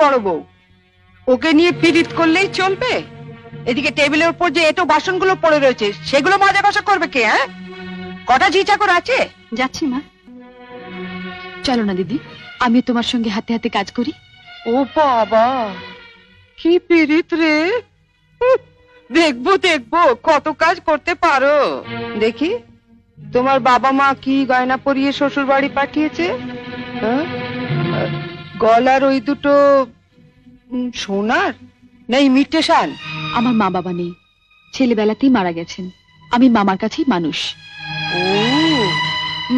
বড় বউ, ওকে নিয়ে পীড়িত করলেই চলবে? এদিকে টেবিলের উপর যে এটো বাসনগুলো পড়ে রয়েছে সেগুলো মাজা ঘষা করবে কে? হ্যাঁ, কটা ঝি চাকর আছে? যাচ্ছি মা। চলো না দিদি, আমি তোমার সঙ্গে হাতে হাতে কাজ করি। ও বাবা, কি পীড়িত রে! দেখবো দেখবো কত কাজ করতে পারো। দেখি তোমার বাবা মা কি গয়না পরিয়ে শ্বশুর বাড়ি পাঠিয়েছে। গলার ওই দুটো সোনার না ইমিটেশন? আমার মা বাবা নেই, ছেলেবেলাতেই মারা গেছেন। আমি মামার কাছেই মানুষ। ও,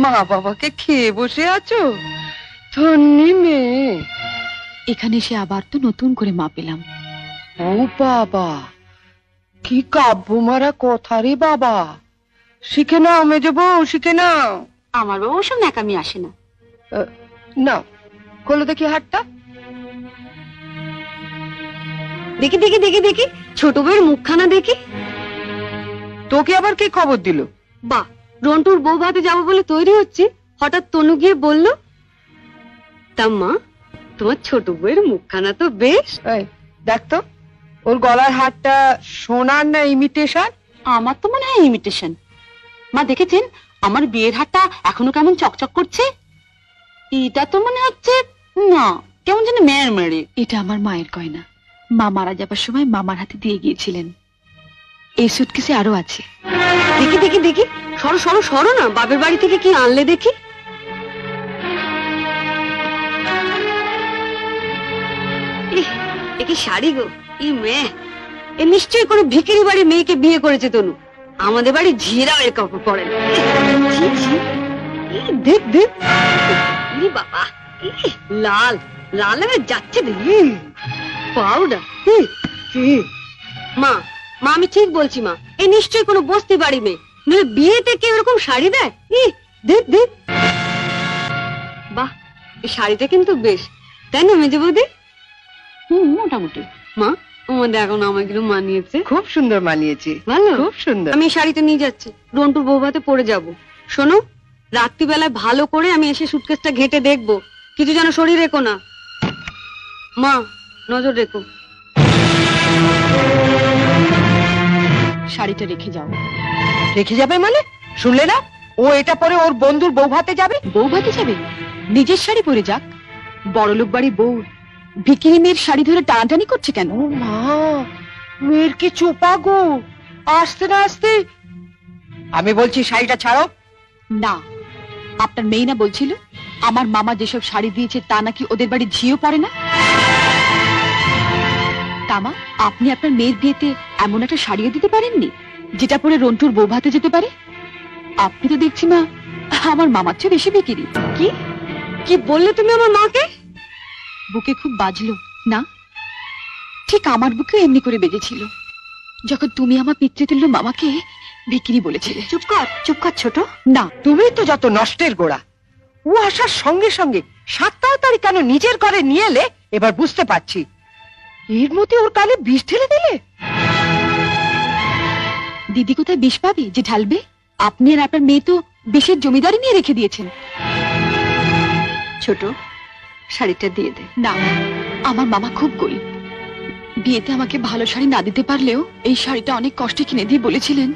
মা বাবাকে খেয়ে বসে আছো? ধন্যি মেয়ে। এখানে এসে আবার তো নতুন করে মা পেলাম। ও বাবা, কি কাব্য মারা কথা রে বাবা। শিখে নাও মেজো বউ, শিখে নাও। আমার বাবা ওসব ন্যাকামি আসে না। না, খোলো দেখি হাতটা। দেখি দেখি দেখি দেখি ছোট বউয়ের মুখখানা দেখি। তোকে আবার কি খবর দিল? বা, রন্টুর বউ ভাতে যাবো বলে তৈরি হচ্ছে, হঠাৎ তনু গিয়ে বলল, তা মা তোমার ছোট বউয়ের মুখখানা তো বেশ। দেখ তো, ওর গলার হারটা সোনার না ইমিটেশন? আমার তো মনে হয় ইমিটেশন। মা দেখেছেন আমার বিয়ের হারটা এখনো কেমন চকচক করছে? এটা তো মনে হচ্ছে না, কেমন যেন মেয়ের মেরে। এটা আমার মায়ের গয়না, মা মারা যাবার সময় মামার হাতে দিয়ে গিয়েছিলেন। এই সুটকেসে আরো আছে। দেখি দেখি দেখি, সরো সরো সরো না, বাপের বাড়ি থেকে কি আনলে দেখি। কি শাড়ি গো, ই মেয়ে, এ নিশ্চয়ই কোনো ভিখারি বাড়ির মেয়েকে বিয়ে করেছে তনু। আমাদের বাড়ি ঝিরাও এর কাপড় পরে না। দেখ দেখ বাবা, লাল লাল যাচ্ছে দেখি পাউডার। মা মা আমি ঠিক বলছি মা, এ নিশ্চয়ই কোনো বস্তি বাড়ি মেয়ে, নইলে বিয়েতে কেউ এরকম শাড়ি দেয়? দেখ দেখ, বাহ, এই শাড়িটা কিন্তু বেশ, তাই না মেজে বৌদি? মোটামুটি। মা আমাদের এখন আমাকে মানিয়েছে, খুব সুন্দর মানিয়েছে। ভালো, খুব সুন্দর। আমি শাড়িটা নিয়ে যাচ্ছি, রন্টুর বউ ভাতে পরে যাব। শোনো, রাত্রিবেলায় ভালো করে আমি এসে সুটকেসটা ঘেঁটে দেখবো, কিছু যেন শরীর রেখো না। মা নজর রেখো। শাড়িটা রেখে যাও। রেখে যাবে মানে? শুনলে না, ও এটা পরে ওর বন্ধুর বউ ভাতে যাবে। বউ ভাতে যাবে? নিজের শাড়ি পরে যাক। বড়লোক বাড়ির বউ ভিখিরি মেয়ের শাড়ি ধরে টানাটানি করছে কেন? ও মা, মেয়ের কি চোপা গো, আসতে না আসতে। আমি বলছি শাড়িটা ছাড়ো। না, আপনার মেয়ে না বলছিল আমার মামা যেসব শাড়ি দিয়েছে তা নাকি ওদের বাড়ি ঝিও পড়ে না? তামা, আপনি আপনার মেয়ের বিয়েতে এমন একটা শাড়িও দিতে পারেননি যেটা পরে রন্টুর বউ ভাতে যেতে পারে? আপনি তো দেখছি মা আমার মামার চেয়ে বেশি বিকিরি। কি কি বললে তুমি আমার মাকে? বুকে খুব বাজলো না? ঠিক আমার বুকে এমনি করে বেজেছিল যখন তুমি আমার পিতৃতুল্য মামাকে বিক্রি বলেছিলে। চুপ কর ছোট। না, তুমি তো যত নষ্টের গোড়া। ও আসার সঙ্গে সঙ্গে 7 তাড়াতাড়ি কেন নিজের ঘরে নিয়ে এলে এবার বুঝতে পারছি। এর মধ্যে ওর কালে বিষ ঢেলে দিলে। দিদি কোথায় বিষ পাবে যে ঢালবে? আপনি আর আপনার মেয়ে তো বিষের জমিদারি নিয়ে রেখে দিয়েছেন। ছোট, শাড়িটা দিয়ে দে। না, আমার মামা খুব গরিব, বিয়েতে আমাকে ভালো শাড়ি না দিতে পারলেও এই শাড়িটা অনেক কষ্টে কিনে দিয়ে বলেছিলেন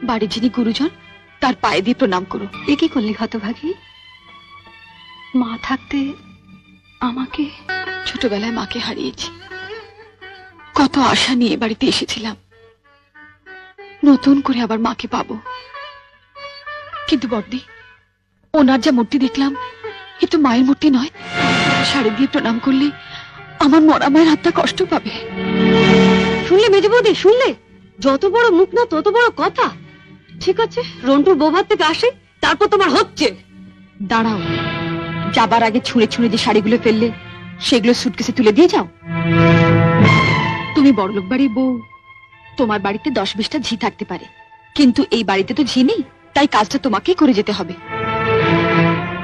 বাড়ির যিনি গুরুজন তার পায়ে দিয়ে প্রণাম করো। এ কি করলি হতভাগী? মা থাকতে আমাকে, ছোটবেলায় মাকে হারিয়েছি, কত আশা নিয়ে বাড়িতে এসেছিলাম, নতুন করে আবার মাকে পাবো। কিন্তু বড়দি, ওনার যা মূর্তি দেখলাম এ তো মায়ের মূর্তি নয়। শাড়ি দিয়ে প্রণাম করলে আমার মরা মায়ের হাতটা কষ্ট পাবে। শুনলে মেজে বৌদি, শুনলে? যত বড় মুখ না তত বড় কথা। ঠিক আছে, রন্টুর বউ ভাত থেকে আসে, তারপর তোমার হচ্ছে। দাঁড়াও, যাবার আগে ছুঁড়ে ছুঁড়ে যে শাড়িগুলো ফেললে সেগুলো সুটকেসে তুলে দিয়ে যাও। তুমি বড়লোক বাড়ির বউ, তোমার বাড়িতে 10-20টা ঝি থাকতে পারে, কিন্তু এই বাড়িতে তো ঝি নেই, তাই কাজটা তোমাকেই করে যেতে হবে।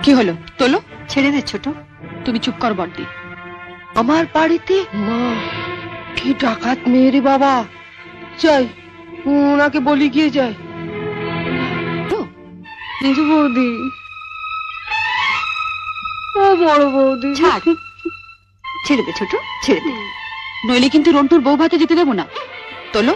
কি হলো, তোলো। ছেড়ে দে ছোট। তুমি চুপ কর বড়দি। আমার বাড়িতে? মা, কি ডাকাত মেয়ে রে বাবা। যাই, ওনাকে বলি গিয়ে যায়। মেজো বৌদি, ও বড় বৌদি, ছেড়ে দে ছোট, ছেড়ে দে, নইলে কিন্তু রন্টুর বউ ভাতে যেতে দেবো না। তোলো।